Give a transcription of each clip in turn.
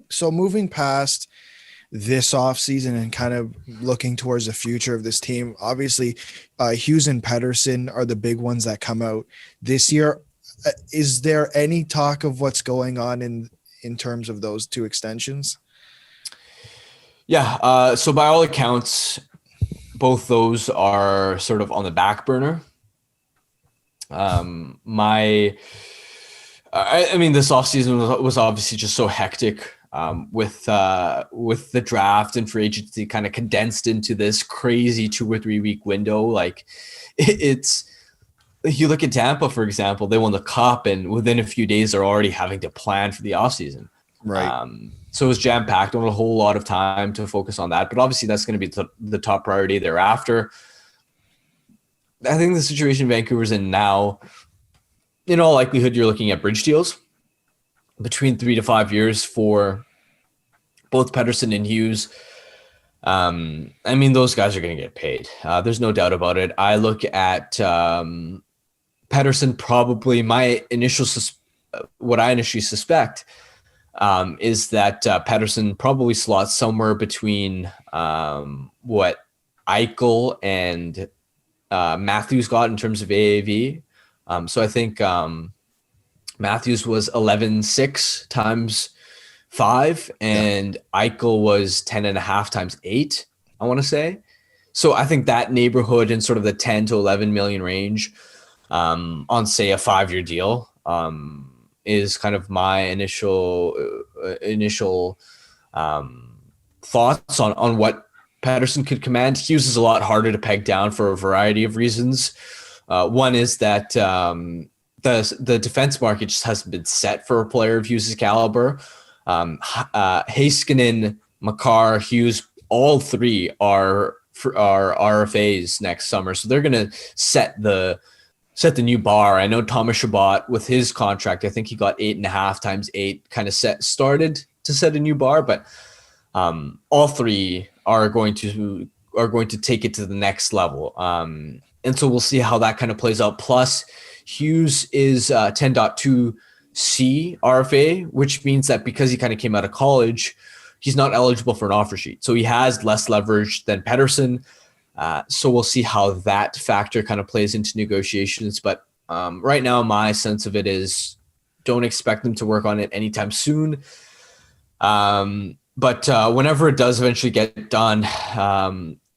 So moving past this offseason and kind of looking towards the future of this team, obviously, Hughes and Pettersson are the big ones that come out this year. Is there any talk of what's going on in terms of those two extensions? Yeah. So by all accounts, both those are sort of on the back burner. I mean, this offseason was obviously just so hectic with the draft and free agency kind of condensed into this crazy 2 or 3 week window. Like it's you look at Tampa, for example, they won the cup, and within a few days they're already having to plan for the offseason. Right. So it was jam packed on a whole lot of time to focus on that. But obviously, that's going to be the top priority thereafter. I think the situation Vancouver's in now, in all likelihood, you're looking at bridge deals between 3 to 5 years for both Pettersson and Hughes. I mean, those guys are going to get paid. There's no doubt about it. I look at Pettersson, probably what I initially suspect is that Pettersson probably slots somewhere between what Eichel and Matthews got in terms of AAV. So I think Matthews was 11.6 times 5, and Eichel was 10.5 times 8, I want to say. So I think that neighborhood in sort of the 10 to 11 million range on, say, a 5-year deal is kind of my initial thoughts on what Pettersson could command. Hughes is a lot harder to peg down for a variety of reasons. One is that the defense market just hasn't been set for a player of Hughes' caliber. Heiskanen, Makar, Hughes, all three are RFAs next summer, so they're going to set the new bar. I know Thomas Chabot with his contract, I think he got 8.5 times 8, kind of started to set a new bar, but all three are going to take it to the next level. And so we'll see how that kind of plays out. Plus, Hughes is 10.2C RFA, which means that because he kind of came out of college, he's not eligible for an offer sheet. So he has less leverage than Pettersson. So we'll see how that factor kind of plays into negotiations. But right now, my sense of it is don't expect them to work on it anytime soon. But whenever it does eventually get done,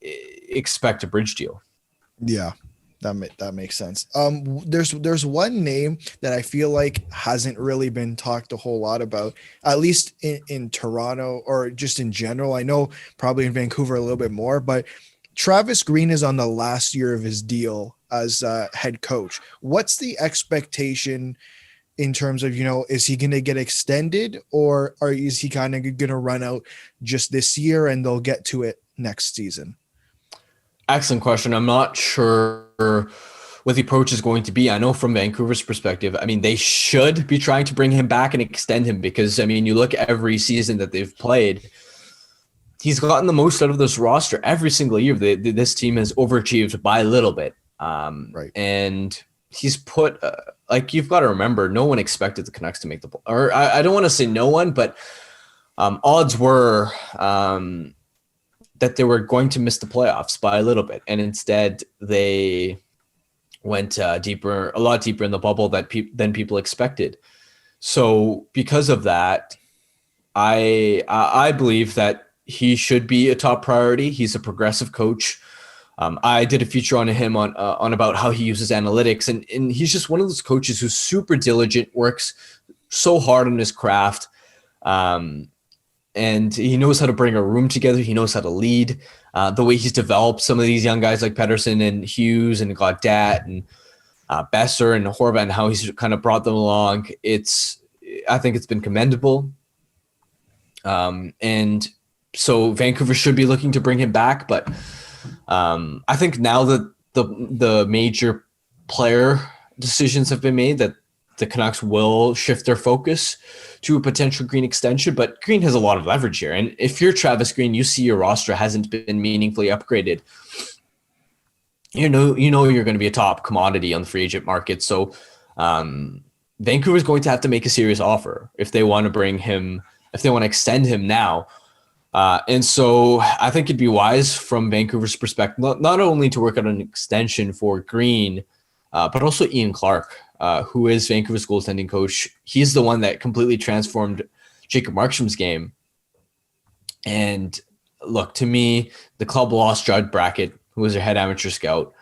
expect a bridge deal. Yeah, that makes sense. There's one name that I feel like hasn't really been talked a whole lot about, at least in Toronto or just in general. I know probably in Vancouver a little bit more, but Travis Green is on the last year of his deal as head coach. What's the expectation in terms of, is he going to get extended, or is he kind of going to run out just this year and they'll get to it next season? Excellent question. I'm not sure what the approach is going to be. I know from Vancouver's perspective, I mean, they should be trying to bring him back and extend him because, I mean, you look at every season that they've played, he's gotten the most out of this roster every single year. This team has overachieved by a little bit. Right. And he's put, you've got to remember, no one expected the Canucks to make the, or I don't want to say no one, but odds were that they were going to miss the playoffs by a little bit. And instead they went a lot deeper in the bubble than people expected. So because of that, I believe that he should be a top priority. He's a progressive coach. I did a feature on him on about how he uses analytics, and he's just one of those coaches who's super diligent, works so hard on his craft. And he knows how to bring a room together. He knows how to lead. The way he's developed some of these young guys like Pettersson and Hughes and Gaudette and Besser and Horvat, and how he's kind of brought them along. I think it's been commendable. And so Vancouver should be looking to bring him back. But I think now that the major player decisions have been made, that the Canucks will shift their focus to a potential Green extension, but Green has a lot of leverage here. And if you're Travis Green, you see your roster hasn't been meaningfully upgraded. You know you're going to be a top commodity on the free agent market. So Vancouver is going to have to make a serious offer if they want to bring him if they want to extend him now. And so I think it'd be wise from Vancouver's perspective, not only to work out an extension for Green, but also Ian Clark, who is Vancouver's goaltending coach. He's the one that completely transformed Jacob Markstrom's game. And look, to me, the club lost Judd Brackett, who was their head amateur scout.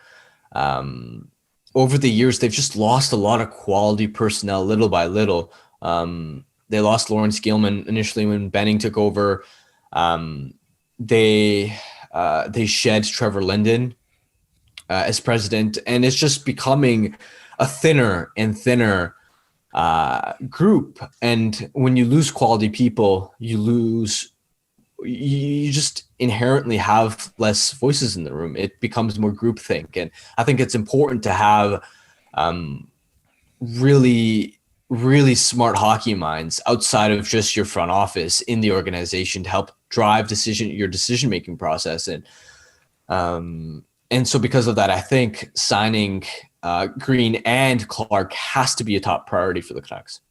Over the years, they've just lost a lot of quality personnel little by little. They lost Lawrence Gilman initially when Benning took over. They shed Trevor Linden as president, and it's just becoming a thinner and thinner group. And when you lose quality people, you just inherently have less voices in the room. It becomes more groupthink. And I think it's important to have really, really smart hockey minds outside of just your front office in the organization to help drive your decision-making process. And so because of that, I think signing Green and Clark has to be a top priority for the Canucks.